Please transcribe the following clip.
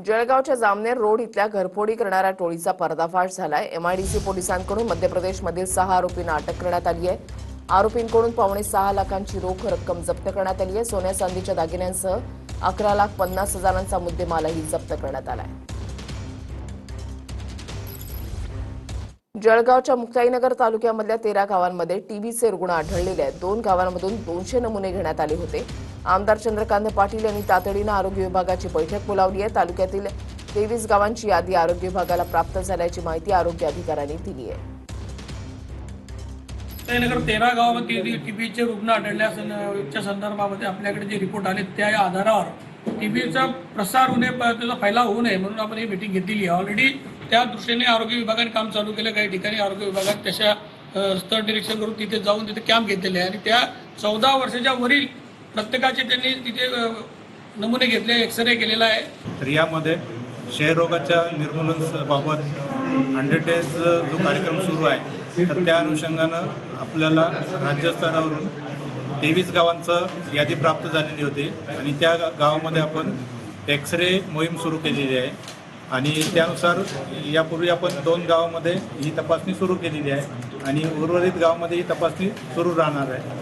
जळगावच्या जामनेर रोड इथल्या घरफोडी करणाऱ्या टोळीचा पर्दाफाश झालाय। एमआयडीसी पोलिसांकडून मध्य प्रदेशमधील 6 आरोपींना अटक करण्यात आली आहे। आरोपींकडून 5.6 लाखांची रोख रक्कम जप्त करण्यात आली आहे। सोन्या चांदीच्या दागिन्यांसह 11,50,000चा मुद्देमालही जप्त करण्यात आलाय। जळगावच्या मुक्ताईनगर तालुक्यामधल्या 13 गावांमध्ये टीबीचे रुग्ण आढळलेले आहेत। 2 गावांमधून 200 नमुने घेण्यात आले होते। आमदार चंद्रकांत पाटील यांनी तातडीनं आरोग्य विभागाची बैठक बोलावली आहे। तालुक्यातील 23 गावांची यादी आरोग्य विभागाला प्राप्त झाल्याची माहिती आरोग्य अधिकाऱ्यांनी दिली आहे। मुक्ताईनगर 13 गावामध्ये टीबीचे रुग्ण आढळल्याच्या संदर्भामध्ये आपल्याकडे जे रिपोर्ट आले त्या आधारावर टीबीचा प्रसार होणे त्याचा फैलाव होऊ नये म्हणून आपण ही मीटिंग घेतलेली आहे। ऑलरेडी त्या दृष्टीने आरोग्य विभागाने काम चालू केलं। काही ठिकाणी आरोग्य विभागात त्याच्या स्थळ निरीक्षण करून तिथे जाऊन तिथे कॅम्प घेतलेले आहे आणि त्या 14 वर्षाच्या वरील प्रत्येकाचे त्यांनी तिथे नमुने घेतले, एक्सरे केलेला आहे। तर यामध्ये क्षयरोगाच्या निर्मूलनाबाबत 100 डेज जो कार्यक्रम सुरू आहे तर त्या अनुषंगानं आपल्याला राज्यस्तरावरून 23 गावांचं यादी प्राप्त झालेली होती आणि त्या गावामध्ये आपण एक्सरे मोहीम सुरू केलेली आहे आणि त्यानुसार यापूर्वी आपण 2 गावामध्ये ही तपासणी सुरू केलेली आहे आणि उर्वरित गावामध्ये ही तपासणी सुरू राहणार आहे।